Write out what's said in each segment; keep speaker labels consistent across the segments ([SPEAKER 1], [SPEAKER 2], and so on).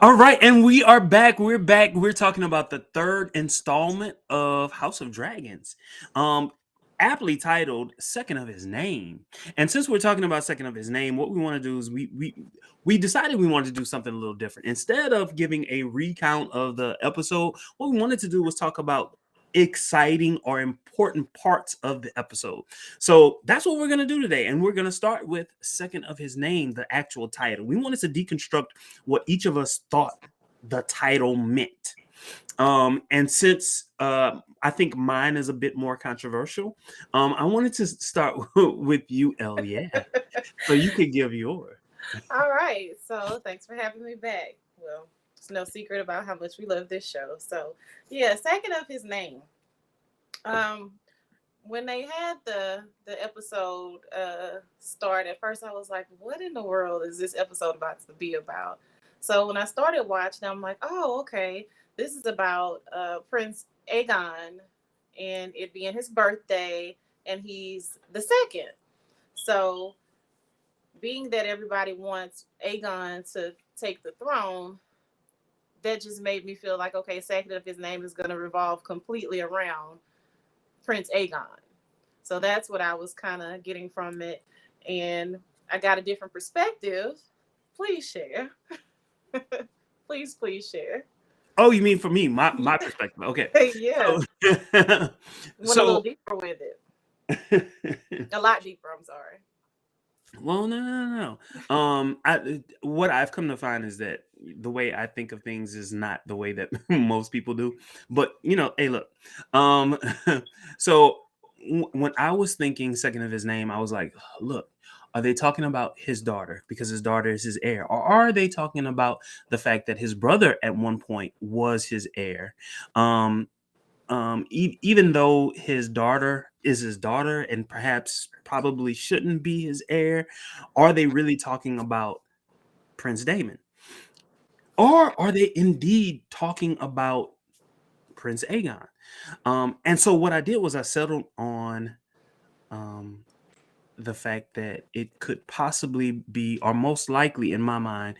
[SPEAKER 1] All right, and we are back. We're back. We're talking about the third installment of House of Dragons, um, aptly titled "Second of His Name." And since we're talking about Second of His Name, what we want to do is we decided we wanted to do something a little different. Instead of giving a recount of the episode, what we wanted to do was talk about exciting or important parts of the episode. So that's what we're going to do today. And we're going to start with Second of His Name, the actual title. We wanted to deconstruct what each of us thought the title meant. And since I think mine is a bit more controversial, I wanted to start with you, Elliot, so you could give yours.
[SPEAKER 2] All right. So thanks for having me back. Well, it's no secret about how much we love this show. So yeah, second of his name. Um, when they had the episode start, at first I was like, "What in the world is this episode about to be about?" So when I started watching, I'm like, "Oh, okay. This is about Prince Aegon, and it being his birthday, and he's the second." So being that everybody wants Aegon to take the throne, that just made me feel like, okay, second of his name is going to revolve completely around Prince Aegon. So that's what I was kind of getting from it. And I got a different perspective. Please share. Please share.
[SPEAKER 1] Oh, you mean for me, my perspective? Okay,
[SPEAKER 2] Yeah.
[SPEAKER 1] so
[SPEAKER 2] Went a little
[SPEAKER 1] so
[SPEAKER 2] deeper with it. A lot deeper, I'm sorry.
[SPEAKER 1] well, no. I what I've come to find is that the way I think of things is not the way that most people do. But hey, look. Um, so when I was thinking second of his name, I was like, look, are they talking about his daughter because his daughter is his heir, or are they talking about the fact that his brother at one point was his heir? Um, even though his daughter is his daughter and perhaps probably shouldn't be his heir, are they really talking about Prince Damon? Or are they indeed talking about Prince Aegon? And so what I did was I settled on um, the fact that it could possibly be, or most likely in my mind,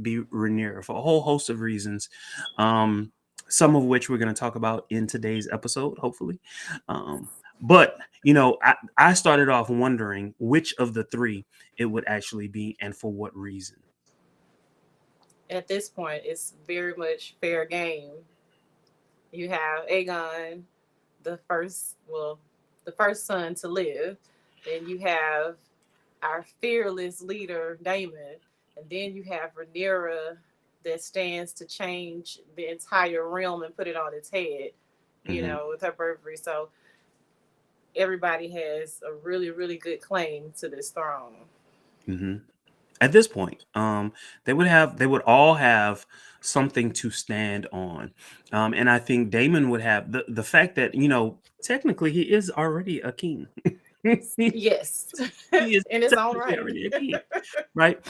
[SPEAKER 1] be Rhaenyra for a whole host of reasons. Um, some of which we're going to talk about in today's episode, hopefully. But I started off wondering which of the three it would actually be and for what reason.
[SPEAKER 2] At this point, it's very much fair game. You have Aegon, the first, well, the first son to live. Then you have our fearless leader, Daemon. And then you have Rhaenyra that stands to change the entire realm and put it on its head,
[SPEAKER 1] Hmm.
[SPEAKER 2] with her bravery. So everybody has a really, really good claim to this throne.
[SPEAKER 1] Hmm. At this point, they would all have something to stand on, and I think Damon would have the fact that technically he is already a king. he
[SPEAKER 2] Yes,
[SPEAKER 1] is
[SPEAKER 2] in its own
[SPEAKER 1] technically
[SPEAKER 2] right.
[SPEAKER 1] already a king, right?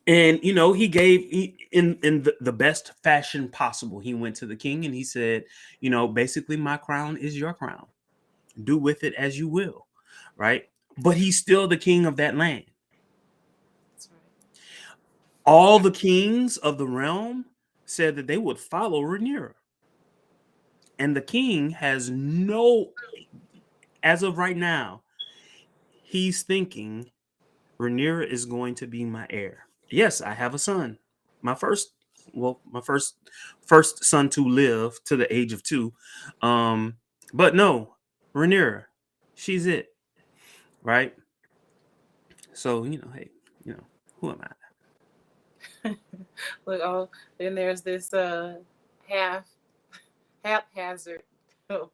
[SPEAKER 1] And he gave in the best fashion possible. He went to the king and he said, basically, my crown is your crown. Do with it as you will, right? But he's still the king of that land.
[SPEAKER 2] That's right.
[SPEAKER 1] All the kings of the realm said that they would follow Rhaenyra. And the king has no, as of right now, he's thinking Rhaenyra is going to be my heir. Yes, I have a son. My first, my first son to live to the age of 2. Um, but no, Rhaenyra, she's it, right? So, hey, who am I?
[SPEAKER 2] Look, oh, then there's this half haphazard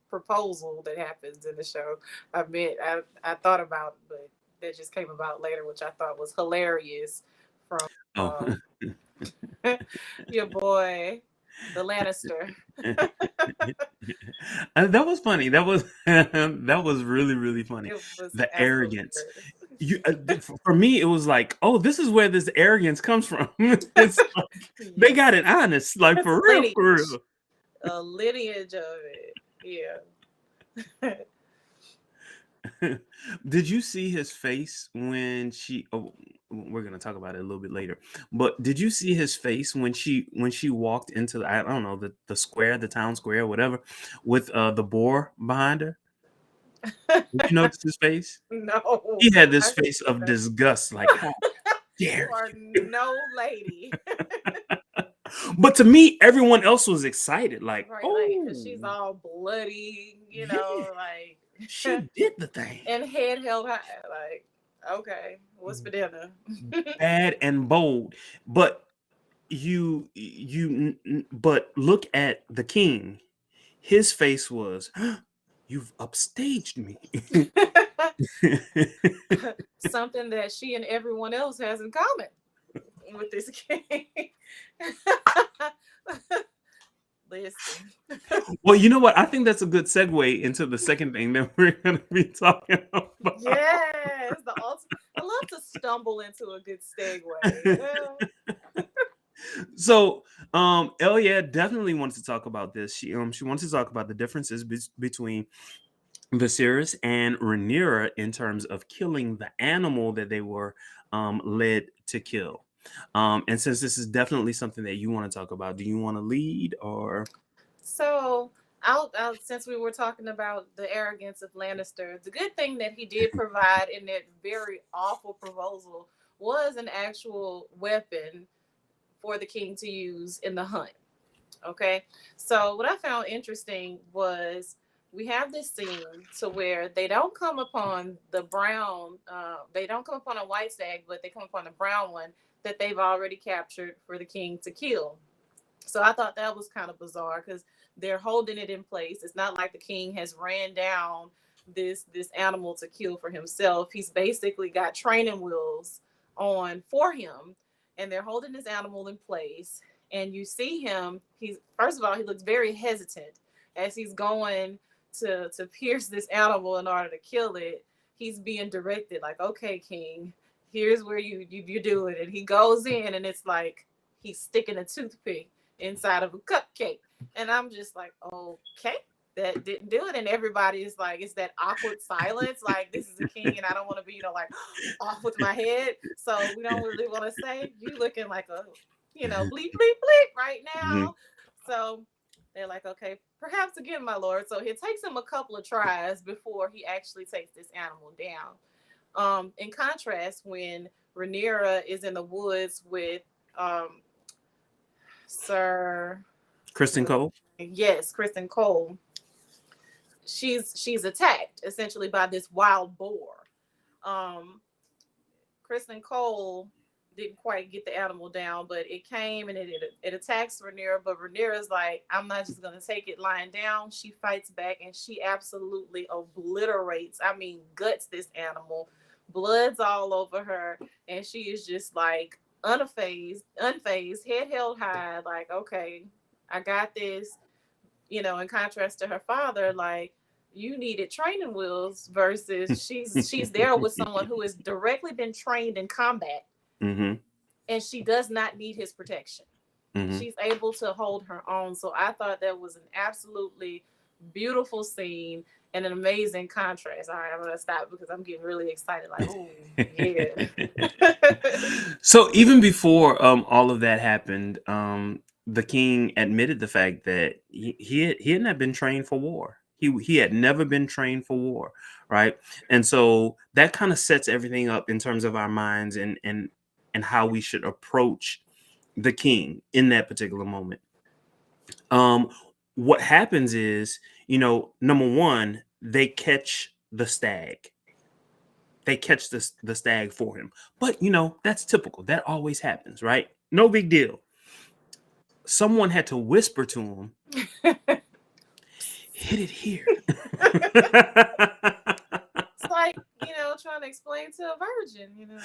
[SPEAKER 2] proposal that happens in the show. I thought about, but that just came about later, which I thought was hilarious from
[SPEAKER 1] Oh,
[SPEAKER 2] your boy, the Lannister.
[SPEAKER 1] That was funny. That was that was really really funny.
[SPEAKER 2] It was
[SPEAKER 1] The
[SPEAKER 2] absolutely
[SPEAKER 1] arrogance.
[SPEAKER 2] hilarious.
[SPEAKER 1] For me, it was like, oh, this is where this arrogance comes from. It's like they got
[SPEAKER 2] Yes,
[SPEAKER 1] it honest, like
[SPEAKER 2] that's
[SPEAKER 1] for real, for
[SPEAKER 2] lineage,
[SPEAKER 1] real.
[SPEAKER 2] a lineage of it. Yeah.
[SPEAKER 1] Did you see his face when she? Oh, we're gonna talk about it a little bit later. But did you see his face when she walked into I don't know the square, the town square, whatever, with the boar behind her? Did you notice his face?
[SPEAKER 2] No,
[SPEAKER 1] He had this
[SPEAKER 2] I
[SPEAKER 1] face of
[SPEAKER 2] didn't.
[SPEAKER 1] disgust, like how
[SPEAKER 2] You
[SPEAKER 1] dare
[SPEAKER 2] are no lady.
[SPEAKER 1] you? But to me, everyone else was excited, like,
[SPEAKER 2] Right, like, because she's
[SPEAKER 1] oh
[SPEAKER 2] all bloody,
[SPEAKER 1] yeah,
[SPEAKER 2] like,
[SPEAKER 1] she did the thing.
[SPEAKER 2] and head held high. Like, okay, what's for dinner?
[SPEAKER 1] Bad and bold. But but look at the king. His face was, you've upstaged me.
[SPEAKER 2] Something that she and everyone else has in common with this king. Listen.
[SPEAKER 1] Well, you know what? I think that's a good segue into the second thing that we're going to be talking about.
[SPEAKER 2] Yes, the ultimate. I love to stumble into a good segue.
[SPEAKER 1] So, Elia definitely wants to talk about this. She wants to talk about the differences between Viserys and Rhaenyra in terms of killing the animal that they were led to kill. And since this is definitely something that you want to talk about, do you want to lead or?
[SPEAKER 2] So, since we were talking about the arrogance of Lannister, the good thing that he did provide in that very awful proposal was an actual weapon for the king to use in the hunt. Okay. So what I found interesting was we have this scene to where they don't come upon the brown, they don't come upon a white stag, but they come upon the brown one that they've already captured for the king to kill. So I thought that was kind of bizarre because they're holding it in place. It's not like the king has ran down this animal to kill for himself. He's basically got training wheels on for him, and they're holding this animal in place. And you see him. He's first of all, he looks very hesitant as he's going to pierce this animal in order to kill it. He's being directed like, "Okay, king, here's where you do it." And he goes in, and it's like he's sticking a toothpick inside of a cupcake. And I'm just like, okay, that didn't do it. And everybody is like, it's that awkward silence. Like, this is a king, and I don't want to be, like, off with my head. So we don't really want to say, you looking like a, bleep, bleep, bleep right
[SPEAKER 1] Mhm.
[SPEAKER 2] now. So they're like, okay, perhaps again, my lord. So it takes him a couple of tries before he actually takes this animal down. In contrast, when Rhaenyra is in the woods with um, Sir,
[SPEAKER 1] Kristen Cole.
[SPEAKER 2] yes, Kristen Cole, she's attacked essentially by this wild boar. Um, Kristen Cole didn't quite get the animal down, but it came and it attacks Rhaenyra. But Rhaenyra's like, I'm not just gonna take it lying down. She fights back and she absolutely obliterates. I mean, guts this animal. Blood's all over her, and she is just like unfazed, head held high. Like, okay, I got this. In contrast to her father, like, you needed training wheels versus she's there with someone who has directly been trained in combat,
[SPEAKER 1] Hmm.
[SPEAKER 2] and she does not need his protection.
[SPEAKER 1] Hmm.
[SPEAKER 2] She's able to hold her own. So I thought that was an absolutely beautiful scene and an amazing contrast. All right, I'm gonna stop because I'm getting really excited. Like, oh yeah.
[SPEAKER 1] So even before all of that happened, the king admitted the fact that he had not been trained for war. He had never been trained for war, right? And so that kind of sets everything up in terms of our minds and how we should approach the king in that particular moment. Um, what happens is, number one, they catch the stag. They catch the stag for him. But that's typical. That always happens, right? No big deal. Someone had to whisper to him, hit it here.
[SPEAKER 2] It's like, trying to explain to a virgin,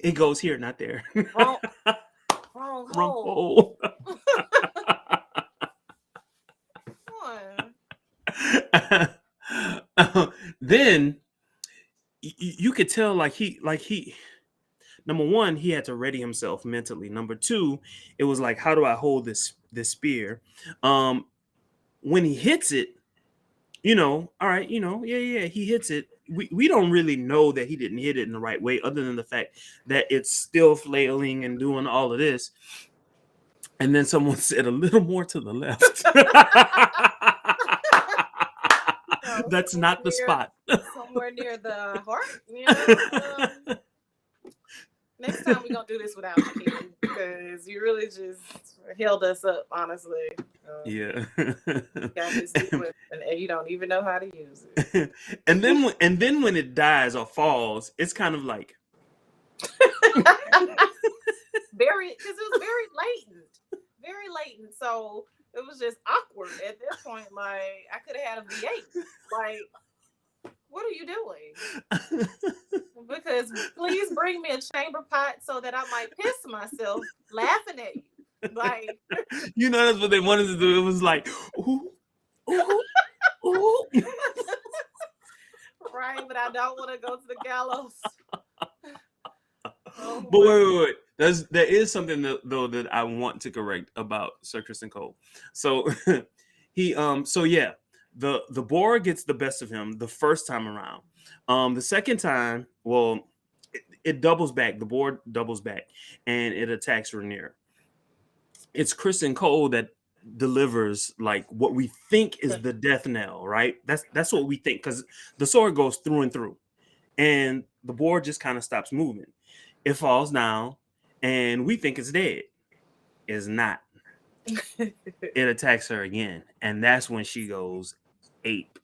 [SPEAKER 1] It goes here, not there.
[SPEAKER 2] wrong wrong
[SPEAKER 1] Wrong
[SPEAKER 2] hole.
[SPEAKER 1] hole.
[SPEAKER 2] One.
[SPEAKER 1] Then you could tell like he number one, he had to ready himself mentally. Number two, it was like, how do I hold this spear? When he hits it, all right, yeah, yeah, he hits it. We don't really know that he didn't hit it in the right way, other than the fact that it's still flailing and doing all of this. And then someone said a little more to the left. That's not the spot.
[SPEAKER 2] somewhere near the heart. Next time we're gonna do this without you, King, because you really just held us up, honestly.
[SPEAKER 1] Yeah.
[SPEAKER 2] Got this new weapon and you don't even know how to use
[SPEAKER 1] And then when it dies or falls, it's kind of like,
[SPEAKER 2] it. Very, because it was very latent. So it was just awkward at that point. Like I could have had a V8. Like, what are you doing? Because please bring me a chamber pot so that I might piss myself laughing at you. Like,
[SPEAKER 1] that's what they wanted to do. It was like, ooh, ooh, ooh.
[SPEAKER 2] right, but I don't want to go to the gallows. Oh
[SPEAKER 1] But
[SPEAKER 2] my.
[SPEAKER 1] wait. There is something though that I want to correct about Sir Kristen Cole. So so yeah, the boar gets the best of him the first time around. The second time, well, it doubles back. The boar doubles back, and it attacks Rhaenyra. It's Kristen Cole that delivers like what we think is the death knell, right? That's what we think, because the sword goes through and through, and the board just kind of stops moving. It falls down, and we think it's dead. It's not. It attacks her again, and that's when she goes ape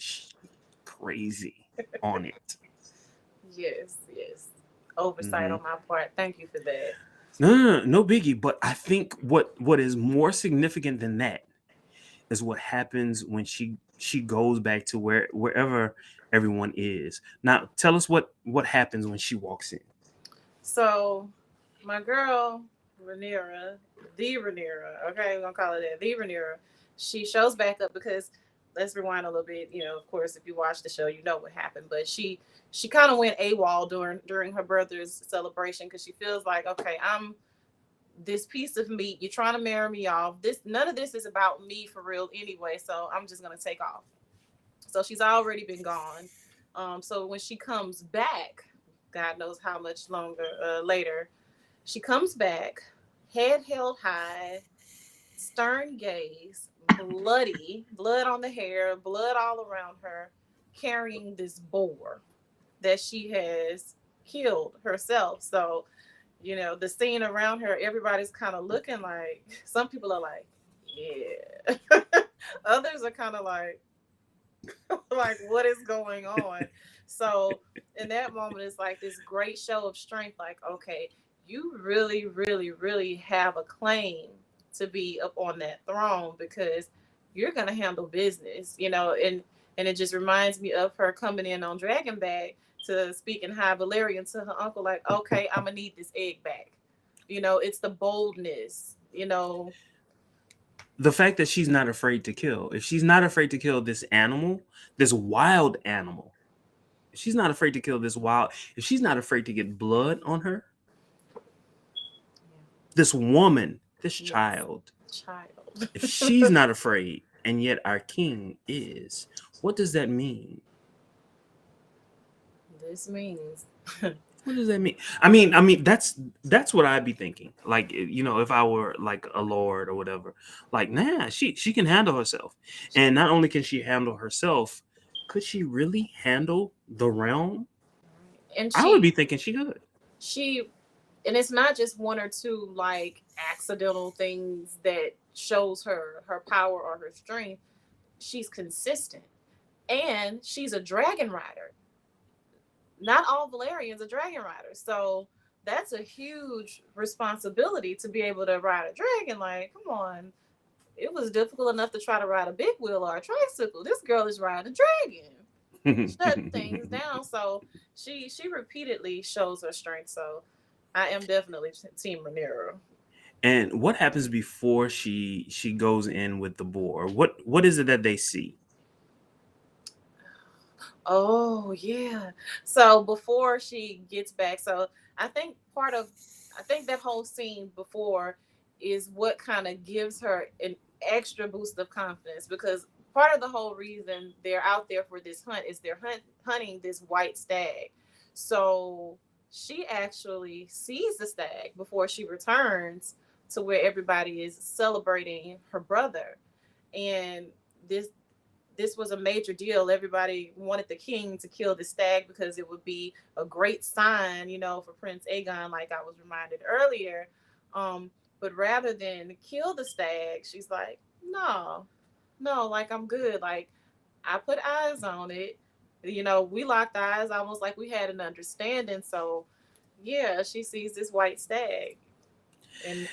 [SPEAKER 1] crazy on it.
[SPEAKER 2] Yes. Oversight
[SPEAKER 1] Hmm.
[SPEAKER 2] on my part. Thank you for that.
[SPEAKER 1] No biggie. But I think what is more significant than that is what happens when she goes back to wherever everyone is. Now, tell us what happens when she walks in.
[SPEAKER 2] So, my girl, Rhaenyra, the Rhaenyra, okay, we're gonna call it that, the Rhaenyra, she shows back up because let's rewind a little bit. Of course, if you watch the show, you know what happened. But she kind of went AWOL during her brother's celebration because she feels like, okay, I'm this piece of meat. You're trying to marry me off. This none of this is about me for real anyway. So I'm just gonna take off. So she's already been gone. So when she comes back, God knows how much longer later, she comes back, head held high, stern gaze, blood on the hair, blood all around her, carrying this boar that she has killed herself. So, the scene around her, everybody's kind of looking like, some people are like, yeah. Others are kind of like, like, what is going on? So in that moment, it's like this great show of strength. Like, okay, you really, really, really have a claim to be up on that throne because you're gonna handle business, and it just reminds me of her coming in on Dragonbag to speak in High Valyrian to her uncle, like, okay, I'm gonna need this egg back. It's the boldness.
[SPEAKER 1] The fact that she's not afraid to kill. If she's not afraid to kill this animal, this wild animal, if she's not afraid to kill this wild, if she's not afraid to get blood on her, this woman, this
[SPEAKER 2] Yes,
[SPEAKER 1] child,
[SPEAKER 2] child.
[SPEAKER 1] if she's not afraid, and yet our king is, what does that mean?
[SPEAKER 2] This means
[SPEAKER 1] What does that mean? I mean, that's what I'd be thinking. Like, if I were like a lord or whatever, like, nah, she can handle herself, and not only can she handle herself, could she really handle the realm?
[SPEAKER 2] and
[SPEAKER 1] I would
[SPEAKER 2] she
[SPEAKER 1] be thinking she could.
[SPEAKER 2] she and it's not just one or two like accidental things that shows her power or her strength. She's consistent, and she's a dragon rider. Not all Valerians are dragon riders, so that's a huge responsibility to be able to ride a dragon. Like, come on, it was difficult enough to try to ride a big wheel or a tricycle. This girl is riding a dragon, shutting things down. So she repeatedly shows her strength. So I am definitely Team Rhaenyra.
[SPEAKER 1] And what happens before she goes in with the boar? What is it that they see?
[SPEAKER 2] Oh yeah. So before she gets back, so I think part of I think that whole scene before is what kind of gives her an extra boost of confidence because part of the whole reason they're out there for this hunt is they're hunting this white stag. So she actually sees the stag before she returns to where everybody is celebrating her brother. And this this was a major deal. Everybody wanted the king to kill the stag because it would be a great sign, for Prince Aegon, like I was reminded earlier. Um, but rather than kill the stag, she's like, no, no, like I'm good. Like I put eyes on it. We locked eyes almost like we had an understanding. So yeah, she sees this white stag. And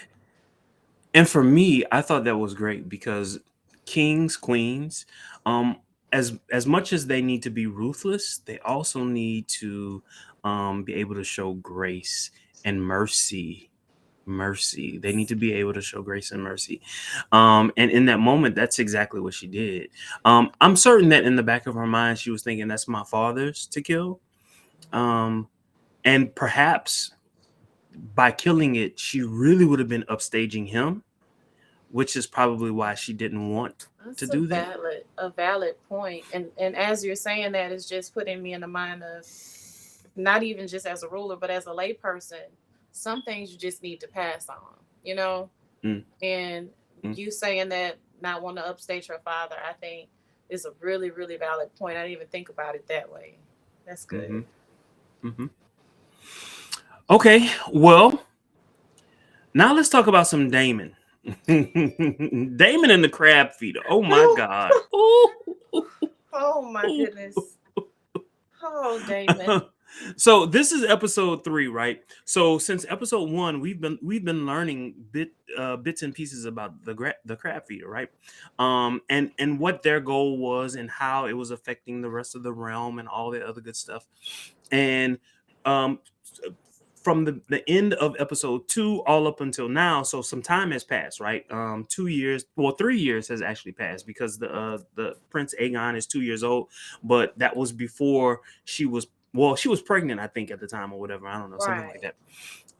[SPEAKER 1] And for me, I thought that was great because kings, queens, um, as much as they need to be ruthless, they also need to be able to show grace and mercy. Mercy. They need to be able to show grace and mercy. And in that moment, that's exactly what she did. I'm certain that in the back of her mind, she was thinking, "That's my father's to kill." Um, and perhaps by killing it, she really would have been upstaging him, which is probably why she didn't want to
[SPEAKER 2] that's a
[SPEAKER 1] do that.
[SPEAKER 2] valid point. And as you're saying that, it's just putting me in the mind of not even just as a ruler, but as a layperson, some things you just need to pass on, you know?
[SPEAKER 1] Mm,
[SPEAKER 2] And
[SPEAKER 1] mm,
[SPEAKER 2] you saying that not want to upstage her father, I think is a really, really valid point. I didn't even think about it that way. That's good.
[SPEAKER 1] hmm hmm Okay, well, now let's talk about some Damon. Damon and the crab feeder. Oh my God. Ooh.
[SPEAKER 2] Oh my goodness. Oh, Damon.
[SPEAKER 1] So this is episode 3, right? So since episode 1, we've been learning bits and pieces about the crab feeder, right? And what their goal was and how it was affecting the rest of the realm and all the other good stuff. And um from the end of episode 2 all up until now, so some time has passed, right? 2 years, well, 3 years has actually passed because the Prince Aegon is 2 years old, but that was before she was pregnant, I think, at the time or whatever. I don't know, something like
[SPEAKER 2] Right.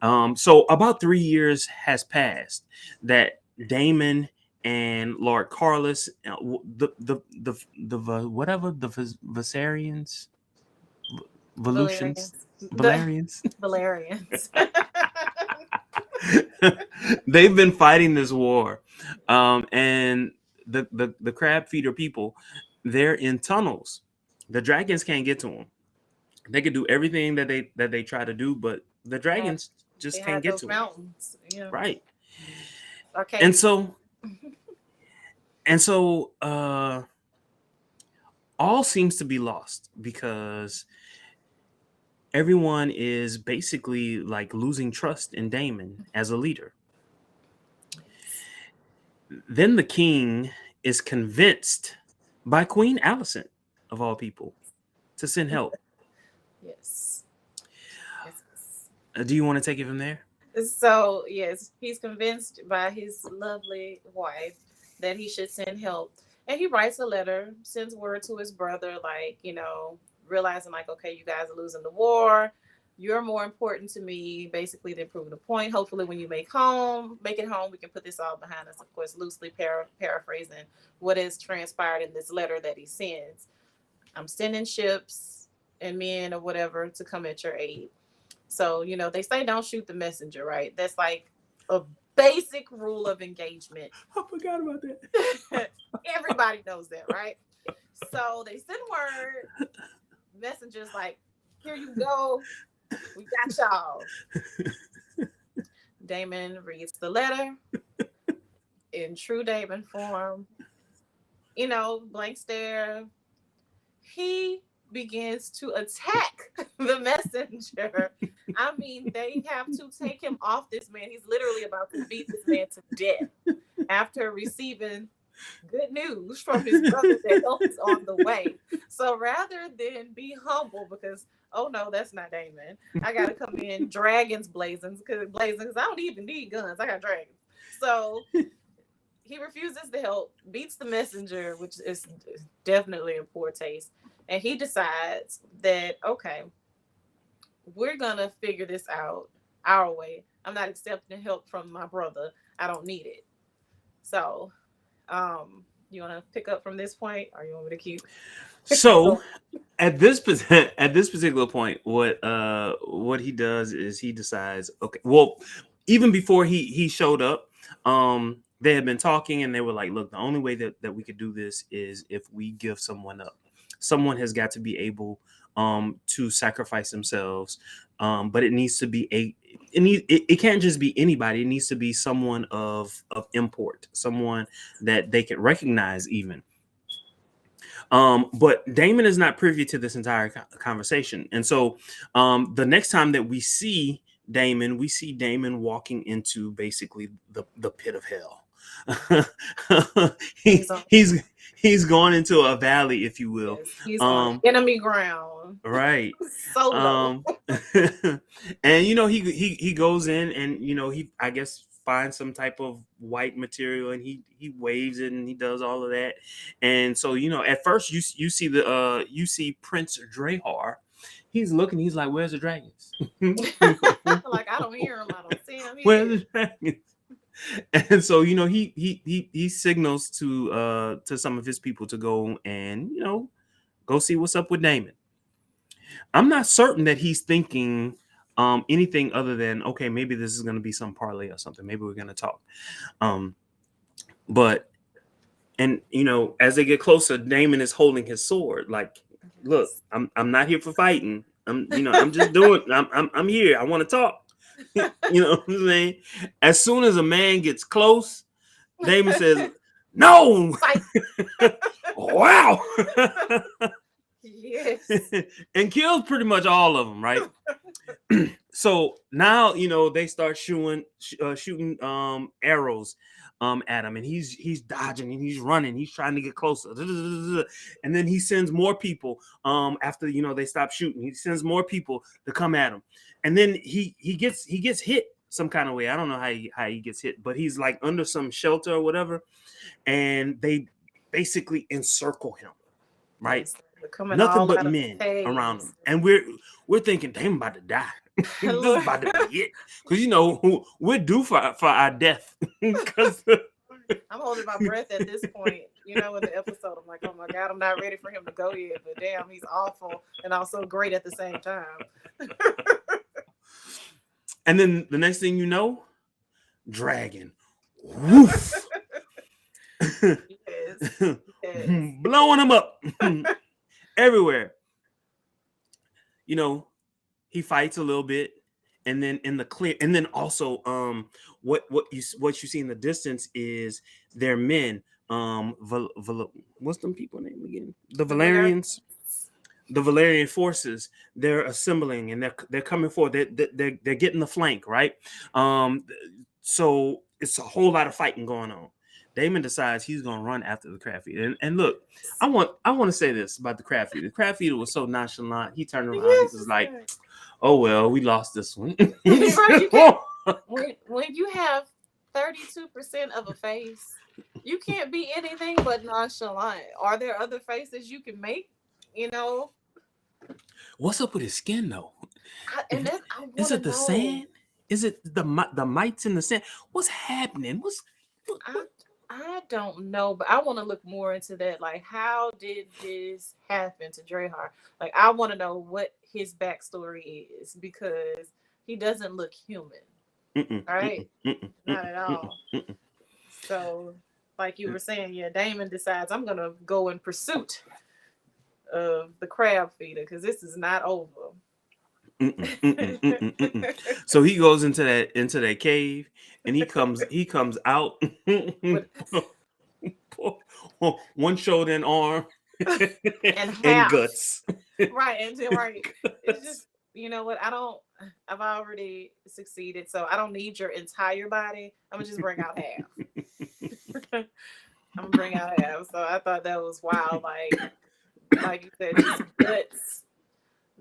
[SPEAKER 1] that. So about 3 years has passed that Damon and Lord Carlos, whatever Viserians, Volutions,
[SPEAKER 2] Valerians. The
[SPEAKER 1] Valerians.
[SPEAKER 2] Valerians.
[SPEAKER 1] They've been fighting this war, and the crab feeder people, they're in tunnels. The dragons can't get to them. They could do everything that they try to do, but the
[SPEAKER 2] Yeah,
[SPEAKER 1] dragons just can't
[SPEAKER 2] behind
[SPEAKER 1] get
[SPEAKER 2] those
[SPEAKER 1] to them.
[SPEAKER 2] mountains. Yeah.
[SPEAKER 1] Right. And
[SPEAKER 2] Arcadia.
[SPEAKER 1] so and so all seems to be lost because everyone is basically like losing trust in Damon as a leader. Then the king is convinced by Queen Alicent, of all people, to send help.
[SPEAKER 2] Yes. Yes. Yes.
[SPEAKER 1] Do you want to take it from there?
[SPEAKER 2] So, yes, he's convinced by his lovely wife that he should send help. And he writes a letter, sends word to his brother, like, realizing, like, okay, you guys are losing the war. You're more important to me, basically, than proving a point. Hopefully, when you make it home, we can put this all behind us. Of course, loosely paraphrasing what is transpired in this letter that he sends. I'm sending ships and men or whatever to come at your aid. So, they say don't shoot the messenger, right? That's like a basic rule of engagement.
[SPEAKER 1] I forgot about that.
[SPEAKER 2] Everybody knows that, right? So they send word, messengers like, here you go. We got y'all. Damon reads the letter in true Damon form, blank stare. He begins to attack the messenger. I mean, they have to take him off this man. He's literally about to beat this man to death after receiving good news from his brother that help is on the way. So rather than be humble, because oh no, that's not Damon. I gotta come in dragons blazing because I don't even need guns. I got dragons. So he refuses to help, beats the messenger, which is definitely in poor taste. And he decides that, okay, we're going to figure this out our way. I'm not accepting help from my brother. I don't need it. So, You want to pick up from this point, or you want me to keep
[SPEAKER 1] So
[SPEAKER 2] going?
[SPEAKER 1] at this particular point, what he does is he decides, okay, well, even before he showed up, they had been talking and they were like, look, the only way that we could do this is if we give someone up. Someone has got to be able to sacrifice themselves. But it needs to be it can't just be anybody. It needs to be someone of import, someone that they can recognize even. But Damon is not privy to this entire conversation. And so the next time that we see Damon walking into basically the pit of hell.
[SPEAKER 2] He's on.
[SPEAKER 1] He's gone into a valley, if you will.
[SPEAKER 2] Yes, he's on
[SPEAKER 1] Um,
[SPEAKER 2] enemy ground.
[SPEAKER 1] right.
[SPEAKER 2] So low.
[SPEAKER 1] Um, and he goes in and he, I guess, finds some type of white material and he waves it and he does all of that. And so at first you see you see Prince Drahar. He's looking. He's like, "Where's the dragons?
[SPEAKER 2] Like I don't hear him. I don't see him
[SPEAKER 1] Where's
[SPEAKER 2] here.
[SPEAKER 1] the dragons?" And so he signals to some of his people to go and go see what's up with Damon. I'm not certain that he's thinking anything other than, okay, maybe this is going to be some parlay or something. Maybe we're going to talk. Um, but and as they get closer, Damon is holding his sword. Like, look,
[SPEAKER 2] Yes.
[SPEAKER 1] I'm not here for fighting. I'm just doing. I'm here. I want to talk. You know what I'm saying? As soon as a man gets close, Damon says, "No."
[SPEAKER 2] Fight.
[SPEAKER 1] Wow.
[SPEAKER 2] Yes.
[SPEAKER 1] And kills pretty much all of them, right? So now they start shooting arrows at him, and he's dodging and he's running, he's trying to get closer. And then he sends more people after they stop shooting. He sends more people to come at him, and then he gets hit some kind of way. I don't know how he gets hit, but he's like under some shelter or whatever, and they basically encircle him, right?
[SPEAKER 2] Yes. They're coming
[SPEAKER 1] Nothing
[SPEAKER 2] all
[SPEAKER 1] but
[SPEAKER 2] out of the
[SPEAKER 1] men around him,
[SPEAKER 2] caves.
[SPEAKER 1] and we're thinking Damon about to die. This is
[SPEAKER 2] Look,
[SPEAKER 1] about to be it, because we're due for our death. Because
[SPEAKER 2] I'm holding my breath at this point. In the episode, I'm like, oh my god, I'm not ready for him to go yet. But damn, he's awful and also great at the same time.
[SPEAKER 1] and then the next thing you know, dragon, woof,
[SPEAKER 2] Yes. Yes.
[SPEAKER 1] blowing him up everywhere. You know, he fights a little bit, and then in the clear, and then also what you see in the distance is their men. What's them people name again? The
[SPEAKER 2] The Valerian.
[SPEAKER 1] Valerians. The Valerian forces, they're assembling and they're coming forward. They're getting the flank, right? Um, so it's a whole lot of fighting going on. Damon decides he's gonna run after the Crabfeeder. And look, I want to say this about the Crabfeeder. The Crabfeeder was so nonchalant. He turned around. He
[SPEAKER 2] Yes,
[SPEAKER 1] was
[SPEAKER 2] it's
[SPEAKER 1] like,
[SPEAKER 2] good.
[SPEAKER 1] "Oh well, we lost this one."
[SPEAKER 2] Right, you can't when you have 32% of a face, you can't be anything but nonchalant. Are there other faces you can make? You know,
[SPEAKER 1] What's up with his skin though?
[SPEAKER 2] and that I
[SPEAKER 1] Is
[SPEAKER 2] want to
[SPEAKER 1] it the
[SPEAKER 2] know.
[SPEAKER 1] sand? Is it the mites in the sand? What's happening?
[SPEAKER 2] I I don't know, but I want to look more into that. Like, how did this happen to Drehar? Like, I want to know what his backstory is because he doesn't look human,
[SPEAKER 1] Mm-mm,
[SPEAKER 2] right?
[SPEAKER 1] mm-mm, mm-mm,
[SPEAKER 2] Not
[SPEAKER 1] mm-mm,
[SPEAKER 2] at
[SPEAKER 1] mm-mm,
[SPEAKER 2] all.
[SPEAKER 1] mm-mm.
[SPEAKER 2] So, like you were saying, yeah, Damon decides I'm gonna go in pursuit of the crab feeder because this is not over.
[SPEAKER 1] Mm-mm, mm-mm, mm-mm, mm-mm. So he goes into that cave, and he comes out
[SPEAKER 2] With
[SPEAKER 1] one shoulder and arm
[SPEAKER 2] and
[SPEAKER 1] and
[SPEAKER 2] half,
[SPEAKER 1] guts.
[SPEAKER 2] right? And then right, it's just what I don't. I've already succeeded, so I don't need your entire body. I'm gonna just bring out half. I'm gonna bring out half. So I thought that was wild. Like you said, just guts,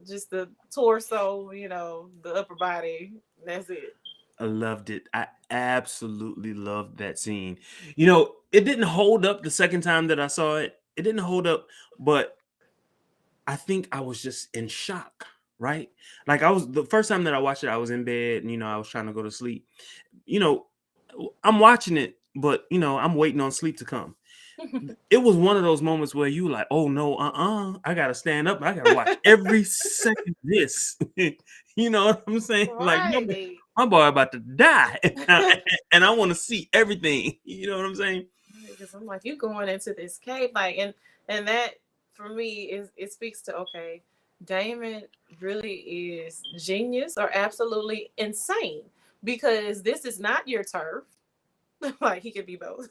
[SPEAKER 2] just the torso, the upper body. That's it.
[SPEAKER 1] I loved it. I absolutely loved that scene. It didn't hold up the second time that I saw it. It didn't hold up, but I think I was just in shock, right? Like, I was the first time that I watched it, I was in bed and I was trying to go to sleep. You know, I'm watching it, but I'm waiting on sleep to come. It was one of those moments where you like, oh no, I gotta stand up. I gotta watch every second of this. You know what I'm saying? Like
[SPEAKER 2] Right.
[SPEAKER 1] my boy about to die, and I want to see everything. You know what I'm saying?
[SPEAKER 2] Because I'm like, you going into this cave, like, and that for me is it speaks to okay, Damon really is genius or absolutely insane because this is not your turf. Like he could be both.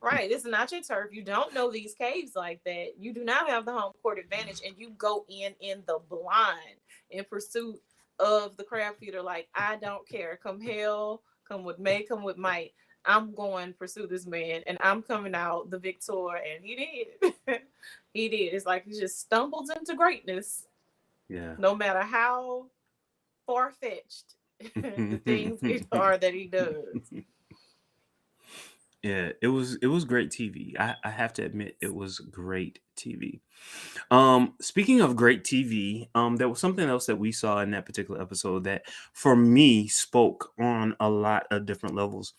[SPEAKER 2] Right. This is not your turf. You don't know these caves like that. You do not have the home court advantage and you go in the blind in pursuit of the crab feeder. Like, I don't care. Come hell, come with may, come with might. I'm going to pursue this man and I'm coming out the victor. And he did. He did. It's like he just stumbles into greatness
[SPEAKER 1] Yeah.
[SPEAKER 2] no matter how far fetched the things are that he does.
[SPEAKER 1] Yeah, it was great TV. I have to admit it was great TV. Speaking of great TV, there was something else that we saw in that particular episode that for me spoke on a lot of different levels.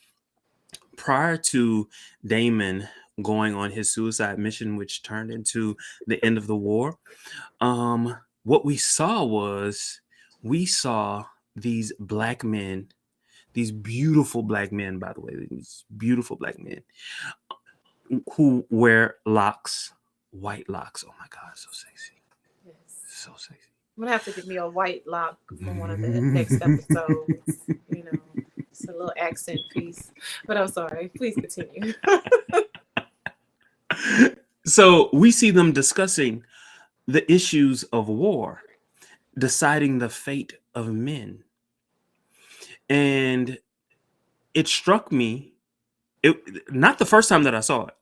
[SPEAKER 1] Prior to Damon going on his suicide mission, which turned into the end of the war, what we saw these black men, these beautiful black men, by the way, these beautiful black men who wear locks, white locks. Oh my God, so sexy,
[SPEAKER 2] Yes.
[SPEAKER 1] so sexy.
[SPEAKER 2] I'm gonna have to get me a white lock for one of the next episodes. You know, it's a little accent piece. But I'm sorry. Please continue.
[SPEAKER 1] So we see them discussing the issues of war, deciding the fate of men. And it struck me, it not the first time that I saw it.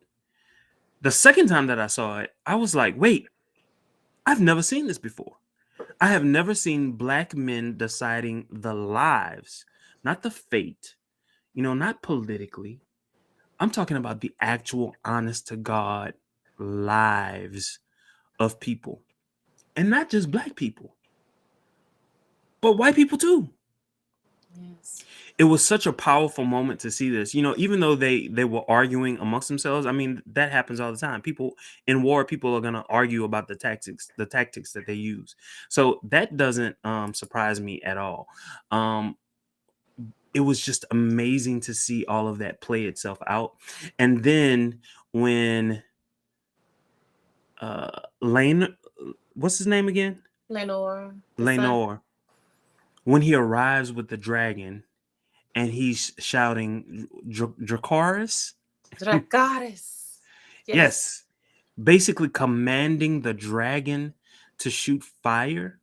[SPEAKER 1] The second time that I saw it, I was like, wait, I've never seen this before. I have never seen black men deciding the lives, not the fate, not politically. I'm talking about the actual honest to God lives of people. And not just black people, but white people too.
[SPEAKER 2] Yes.
[SPEAKER 1] It was such a powerful moment to see this. Even though they were arguing amongst themselves, I mean, that happens all the time. People in war, people are going to argue about the tactics that they use. So that doesn't surprise me at all. Um it was just amazing to see all of that play itself out. And then when Lane, what's his name again?
[SPEAKER 2] Lenore, the son.
[SPEAKER 1] Lenore, when he arrives with the dragon and he's shouting Dracarys.
[SPEAKER 2] Dracarys. Yes.
[SPEAKER 1] Yes, basically commanding the dragon to shoot fire.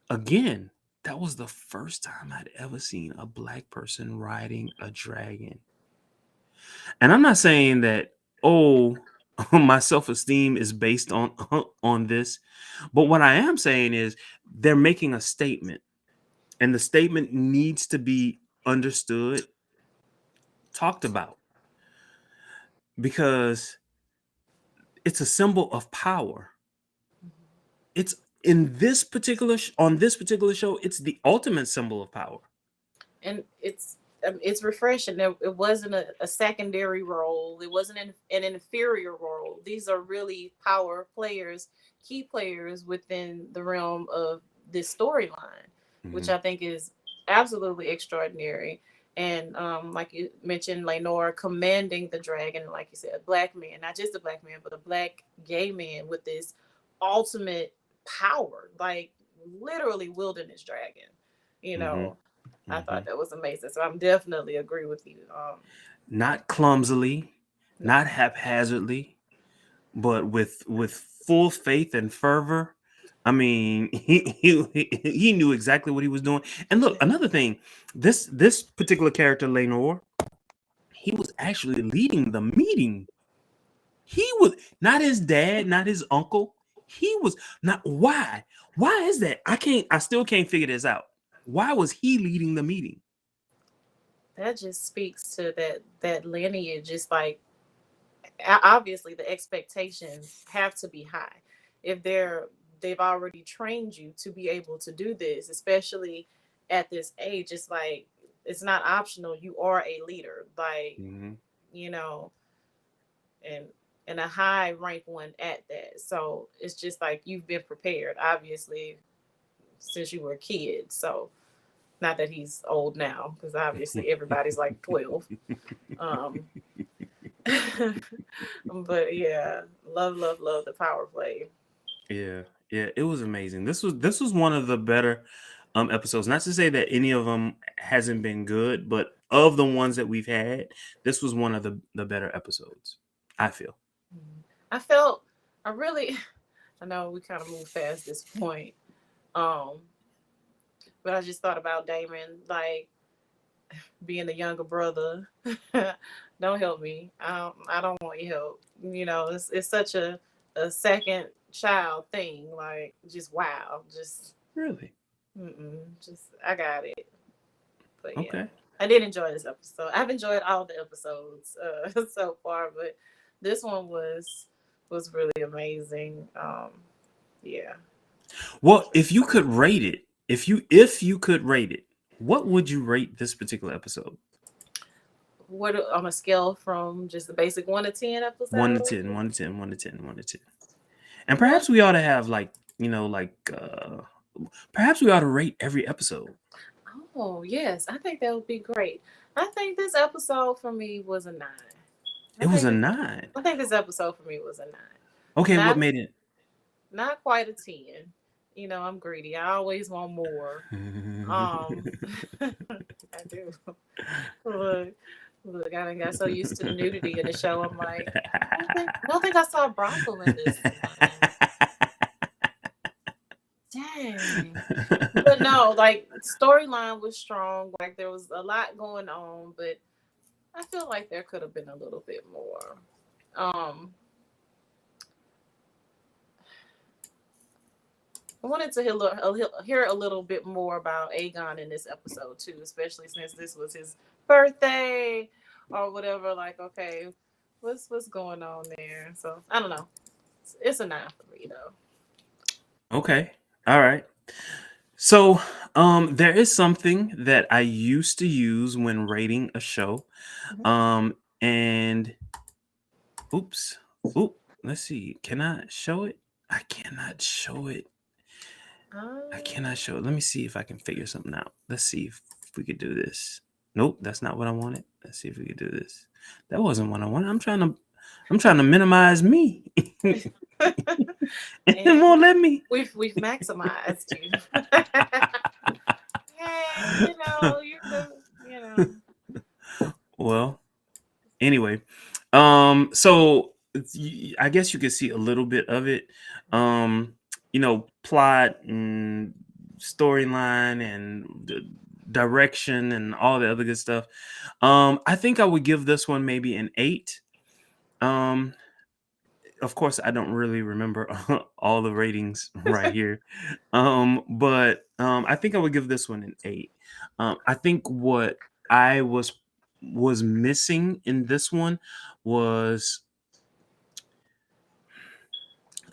[SPEAKER 1] Again, that was the first time I'd ever seen a black person riding a dragon. And I'm not saying that, oh, my self-esteem is based on on this, but what I am saying is they're making a statement, and the statement needs to be understood, talked about, because it's a symbol of power. It's in this particular on this particular show, it's the ultimate symbol of power.
[SPEAKER 2] And it's refreshing. It wasn't a secondary role. It wasn't an inferior role. These are really power players, key players within the realm of this storyline, which
[SPEAKER 1] Mhm.
[SPEAKER 2] I think is absolutely extraordinary. And like you mentioned, Lenore commanding the dragon, like you said, a black man, not just a black man, but a black gay man with this ultimate power, like literally wilderness dragon. You
[SPEAKER 1] Mhm.
[SPEAKER 2] know, I thought
[SPEAKER 1] Mhm.
[SPEAKER 2] that was amazing. So I'm definitely agree with you.
[SPEAKER 1] Not clumsily,
[SPEAKER 2] No,
[SPEAKER 1] not haphazardly, but with full faith and fervor. I mean, he knew exactly what he was doing. And look, another thing, this particular character, Lenore, he was actually leading the meeting. He was not his dad, not his uncle. He was not. Why? Why is that? I still can't figure this out. Why was he leading the meeting?
[SPEAKER 2] that just speaks to that lineage. Just like obviously the expectations have to be high if they've already trained you to be able to do this, especially at this age. It's like it's not optional. You are a leader. Like
[SPEAKER 1] Mhm.
[SPEAKER 2] you know and a high rank one at that. So it's just like you've been prepared, obviously, since you were a kid. So not that he's old now, because obviously everybody's like 12. Um, but yeah, love the power play.
[SPEAKER 1] Yeah, yeah, it was amazing. This was one of the better episodes. Not to say that any of them hasn't been good, but of the ones that we've had, this was one of the better episodes. I feel.
[SPEAKER 2] I felt, I really, I know we kind of moved past this point, um, but I just thought about Damon, like being the younger brother. Don't help me. I don't want your help. You know, it's such a second child thing. Like, just wow, just
[SPEAKER 1] Really?
[SPEAKER 2] just I got it. But yeah,
[SPEAKER 1] Okay.
[SPEAKER 2] I did enjoy this episode. I've enjoyed all the episodes so far, but this one was really amazing. Yeah.
[SPEAKER 1] Well, if you could rate it, if you could rate it, what would you rate this particular episode?
[SPEAKER 2] What on a scale from just the basic 1 to 10
[SPEAKER 1] One
[SPEAKER 2] episode?
[SPEAKER 1] to ten, 1 to 10, 1 to 10, 1 to 10. And
[SPEAKER 2] Well,
[SPEAKER 1] perhaps we ought to have like, perhaps we ought to rate every episode.
[SPEAKER 2] oh yes, I think that would be great. I think this episode for me was a 9. I
[SPEAKER 1] It was
[SPEAKER 2] think
[SPEAKER 1] a
[SPEAKER 2] this,
[SPEAKER 1] 9.
[SPEAKER 2] I think this episode for me was a 9.
[SPEAKER 1] Okay, what
[SPEAKER 2] Not
[SPEAKER 1] made it?
[SPEAKER 2] not quite a 10. You know, I'm greedy. I always want more. Um, I do. Look, look, I done got so used to the nudity in the show. I'm like, I don't think I saw a brothel in this one. Dang. But no, like storyline was strong. Like there was a lot going on, but I feel like there could have been a little bit more. Um, I wanted to hear a little bit more about Aegon in this episode too, especially since this was his birthday or whatever. Like, okay, what's going on there? So I don't know. It's a 9 for me though.
[SPEAKER 1] Okay. All right. So, there is something that I used to use when rating a show.
[SPEAKER 2] Mhm.
[SPEAKER 1] And oops. Oop. Let's see. Can I show it? I cannot show it. I cannot show it. Let me see if I can figure something out. Let's see if we could do this. Nope, that's not what I wanted. Let's see if we could do this. That wasn't what I wanted. I'm trying to minimize me. It
[SPEAKER 2] And
[SPEAKER 1] won't let me.
[SPEAKER 2] we've maximized you. Hey, you know, you could, you know.
[SPEAKER 1] Well, anyway, so I guess you could see a little bit of it. Plot and storyline and direction and all the other good stuff. I think I would give this one maybe an 8. Um, of course, I don't really remember all the ratings right here. But I think I would give this one an 8. I think what I was missing in this one was,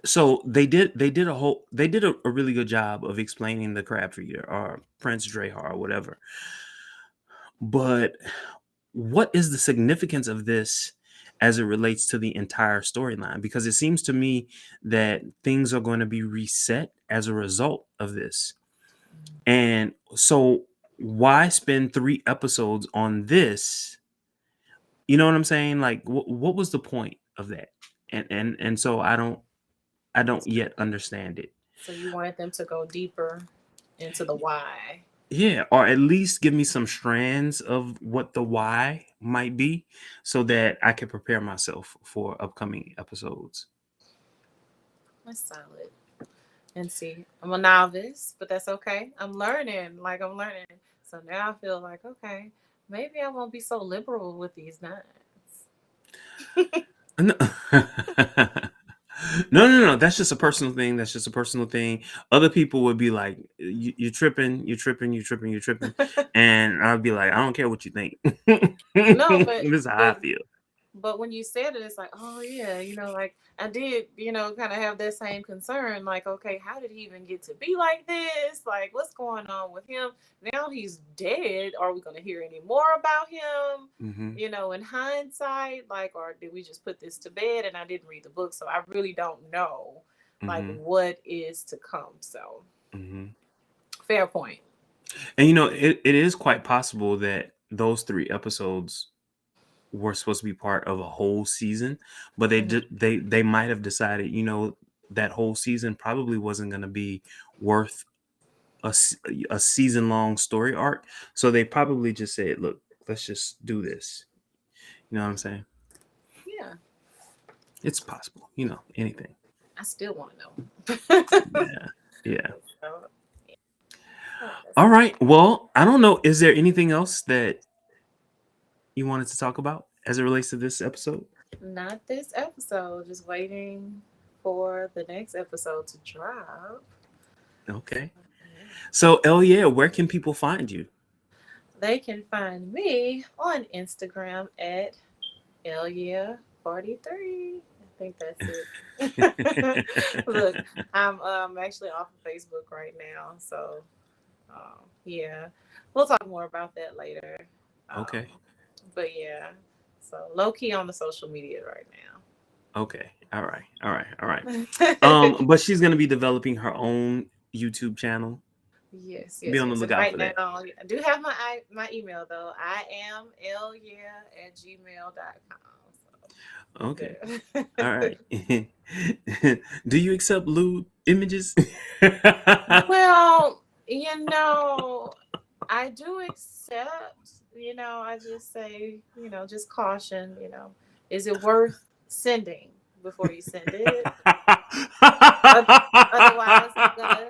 [SPEAKER 1] so they did a really good job of explaining the Crabfeeder or Prince Drahar or whatever. But what is the significance of this as it relates to the entire storyline? Because it seems to me that things are going to be reset as a result of this. And so why spend 3 episodes on this? You know what I'm saying? Like what was the point of that? And so I don't yet understand it.
[SPEAKER 2] So you wanted them to go deeper into the why.
[SPEAKER 1] Yeah, or at least give me some strands of what the why might be so that I can prepare myself for upcoming episodes.
[SPEAKER 2] That's solid. And see, I'm a novice, but that's okay. I'm learning. Like I'm learning. So now I feel like, okay, maybe I won't be so liberal with these nines.
[SPEAKER 1] No. No. That's just a personal thing. That's just a personal thing. Other people would be like, You're tripping, you're tripping, you're tripping, you're tripping," and I'd be like, "I don't care what you think.
[SPEAKER 2] No,
[SPEAKER 1] This is how I
[SPEAKER 2] but
[SPEAKER 1] feel."
[SPEAKER 2] But when you said it, it's like, oh yeah, like I did, kind of have that same concern. Like, okay, how did he even get to be like this? Like, what's going on with him? Now he's dead. Are we going to hear any more about him?
[SPEAKER 1] Mm-hmm.
[SPEAKER 2] In hindsight, like, or did we just put this to bed? And I didn't read the book, so I really don't know, like,
[SPEAKER 1] Mm-hmm.
[SPEAKER 2] what is to come. So,
[SPEAKER 1] Mm-hmm.
[SPEAKER 2] fair point.
[SPEAKER 1] And it is quite possible that those 3 episodes were supposed to be part of a whole season, but
[SPEAKER 2] Mhm.
[SPEAKER 1] they might have decided, that whole season probably wasn't going to be worth a season long story arc. So they probably just said, "Look, let's just do this." You know what I'm saying?
[SPEAKER 2] Yeah,
[SPEAKER 1] It's possible. Anything.
[SPEAKER 2] I still want to know.
[SPEAKER 1] Yeah. Yeah.
[SPEAKER 2] So, yeah,
[SPEAKER 1] All right. Well, I don't know. Is there anything else that you wanted to talk about as it relates to this episode?
[SPEAKER 2] not this episode. Just waiting for the next episode to drop.
[SPEAKER 1] Okay.
[SPEAKER 2] Yeah.
[SPEAKER 1] So, yeah, where can people find you?
[SPEAKER 2] They can find me on Instagram at Elia43. I think that's it. Look, I'm actually off of Facebook right now, so yeah, we'll talk more about that later. Um,
[SPEAKER 1] Okay.
[SPEAKER 2] but yeah, so low key on the social media right
[SPEAKER 1] Okay. All right. All right. All right.
[SPEAKER 2] now.
[SPEAKER 1] But she's gonna be developing her own YouTube channel.
[SPEAKER 2] Yes,
[SPEAKER 1] Be
[SPEAKER 2] yes,
[SPEAKER 1] on the
[SPEAKER 2] yes. And
[SPEAKER 1] lookout
[SPEAKER 2] right
[SPEAKER 1] for
[SPEAKER 2] now,
[SPEAKER 1] that.
[SPEAKER 2] I do have my email though. I am lyeah@gmail.com. So we
[SPEAKER 1] Okay. All
[SPEAKER 2] good.
[SPEAKER 1] right. Do you accept lewd images?
[SPEAKER 2] Well, I do accept, I just say, just caution, is it worth sending before you send it? Oth- Otherwise, I'm gonna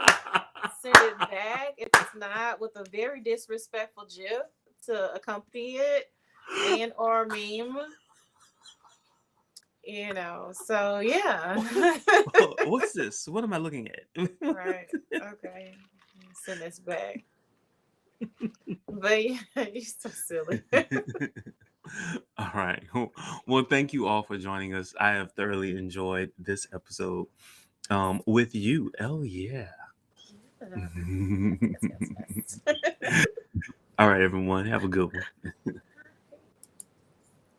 [SPEAKER 2] send it back if it's not with a very disrespectful gif to accompany it and or meme. So yeah.
[SPEAKER 1] What's this? What am I looking at?
[SPEAKER 2] Right. Okay. Send this back. But yeah, you're so silly.
[SPEAKER 1] All right. Well, thank you all for joining us. I have thoroughly enjoyed this episode with you. Oh, yeah.
[SPEAKER 2] Yes, yes, yes, yes.
[SPEAKER 1] All right, everyone. Have a good one.